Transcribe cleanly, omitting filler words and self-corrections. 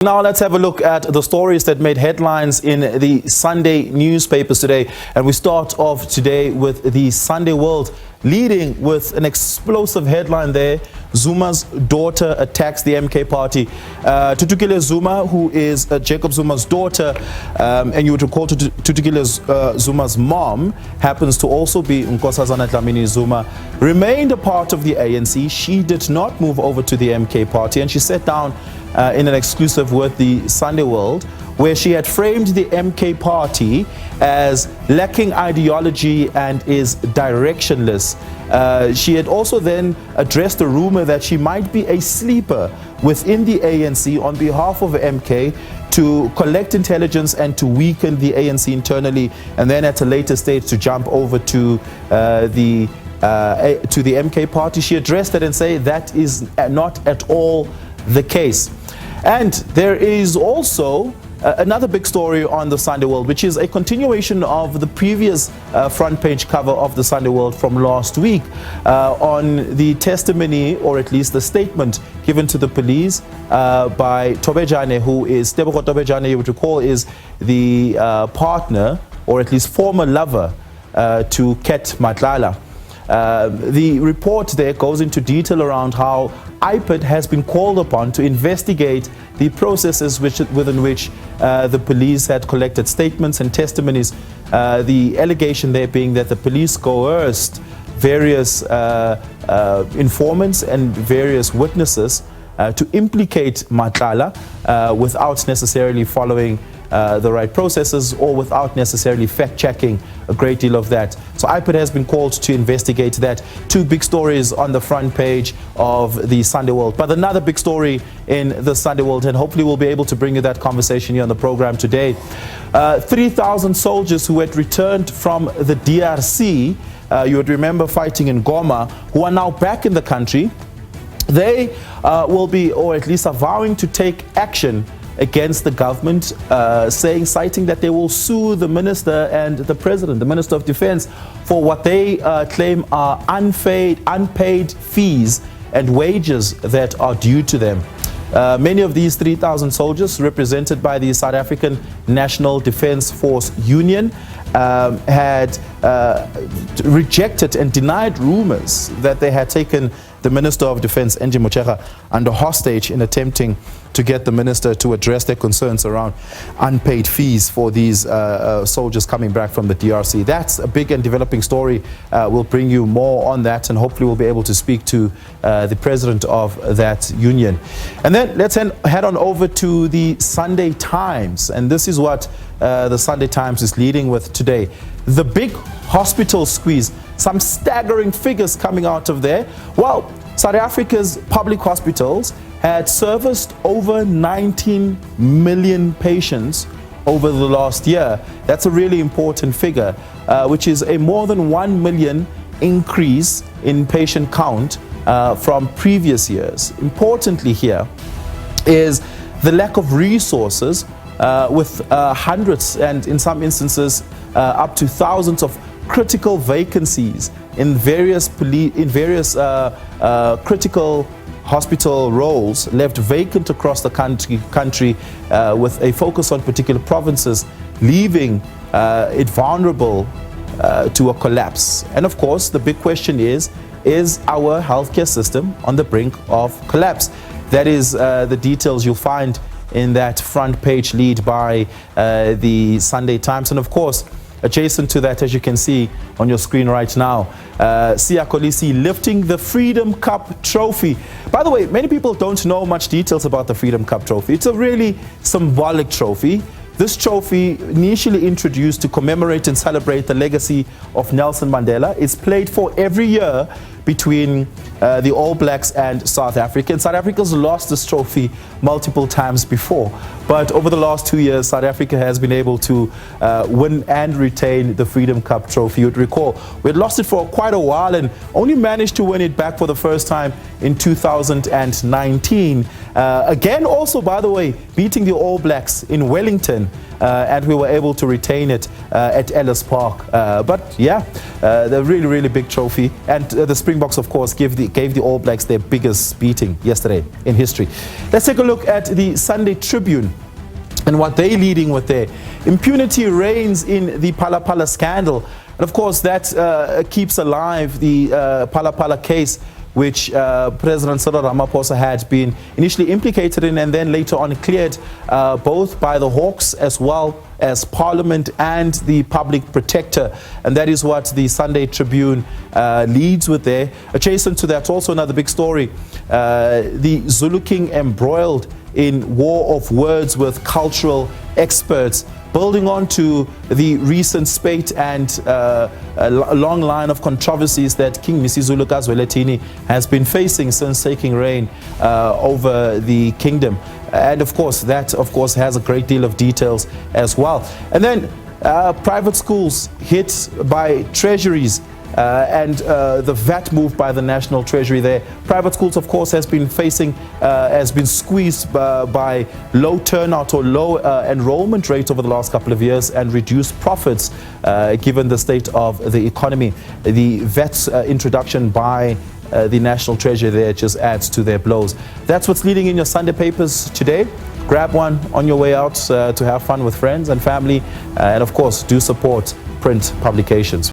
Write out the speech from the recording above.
Now let's have a look at the stories that made headlines in the Sunday newspapers today. And we start off today with the Sunday World, leading with an explosive headline there. Zuma's daughter attacks the MK party. Thuthukile Zuma, who is Jacob Zuma's daughter, and you would recall Thuthukile Zuma's mom happens to also be Nkosazana Dlamini Zuma, remained a part of the ANC. She did not move over to the MK party, and she sat down in an exclusive with the Sunday World, where she had framed the MK party as lacking ideology and is directionless. She had also then addressed a rumor that she might be a sleeper within the ANC on behalf of MK to collect intelligence and to weaken the ANC internally, and then at a later stage to jump over to the MK party. She addressed it and said that is not at all the case. And there is also another big story on the Sunday World, which is a continuation of the previous front page cover of the Sunday World from last week on the testimony, or at least the statement given to the police by Thobejane, who is Tebogo Thobejane, you would recall, is the partner, or at least former lover, to Ket Matlala. The report there goes into detail around how IPID has been called upon to investigate the processes within which the police had collected statements and testimonies. The allegation there being that the police coerced various informants and various witnesses to implicate Matlala without necessarily following the right processes or without necessarily fact-checking a great deal of that. So IPID has been called to investigate that. Two big stories on the front page of the Sunday World. But another big story in the Sunday World, and hopefully we'll be able to bring you that conversation here on the program today. 3,000 soldiers who had returned from the DRC, you would remember fighting in Goma, who are now back in the country. They will be, or at least are vowing to take action against the government, citing that they will sue the minister and the president, the Minister of Defense, for what they claim are unpaid fees and wages that are due to them. Many of these 3,000 soldiers, represented by the South African National Defence Force Union, had rejected and denied rumors that they had taken the Minister of Defense, Angie Motshekga, under hostage in attempting to get the minister to address their concerns around unpaid fees for these soldiers coming back from the DRC. That's a big and developing story. We'll bring you more on that, and hopefully we'll be able to speak to the president of that union. And then let's head on over to the Sunday Times, and this is what the Sunday Times is leading with today. The big hospital squeeze, some staggering figures coming out of there. Well, South Africa's public hospitals had serviced over 19 million patients over the last year. That's a really important figure, which is a more than 1 million increase in patient count from previous years. Importantly here is the lack of resources, with hundreds and in some instances up to thousands of critical vacancies in various critical hospital roles left vacant across the country with a focus on particular provinces, leaving it vulnerable to a collapse. And of course, the big question is our healthcare system on the brink of collapse? That is the details you'll find in that front page lead by the Sunday Times. And of course, adjacent to that, as you can see on your screen right now, Siya Kolisi lifting the Freedom Cup trophy. By the way, many people don't know much details about the Freedom Cup trophy. It's a really symbolic trophy. This trophy, initially introduced to commemorate and celebrate the legacy of Nelson Mandela, is played for every year between the All Blacks and South Africa. And South Africa's lost this trophy multiple times before. But over the last 2 years, South Africa has been able to win and retain the Freedom Cup trophy. You'd recall, we had lost it for quite a while and only managed to win it back for the first time in 2019. Again, also, by the way, beating the All Blacks in Wellington, and we were able to retain it at Ellis Park. But yeah, the really, really big trophy. And the Springboks, of course, gave the All Blacks their biggest beating yesterday in history. Let's take a look at the Sunday Tribune and what they're leading with there. Impunity reigns in the Phala Phala scandal. And of course, that keeps alive the Phala Phala case, which President Cyril Ramaphosa had been initially implicated in and then later on cleared both by the Hawks as well as Parliament and the Public Protector. And that is what the Sunday Tribune leads with there. Adjacent to that, also another big story, the Zulu King embroiled in war of words with cultural experts, building on to the recent spate and a long line of controversies that King Misizulu Kazwelethini has been facing since taking reign over the kingdom. And of course, that has a great deal of details as well. And then private schools hit by treasuries and the VAT move by the National Treasury there. Private schools, of course, has been squeezed by low turnout or low enrollment rate over the last couple of years and reduced profits given the state of the economy. The VAT introduction by the National Treasury there just adds to their blows. That's what's leading in your Sunday papers today. Grab one on your way out to have fun with friends and family, and of course, do support print publications.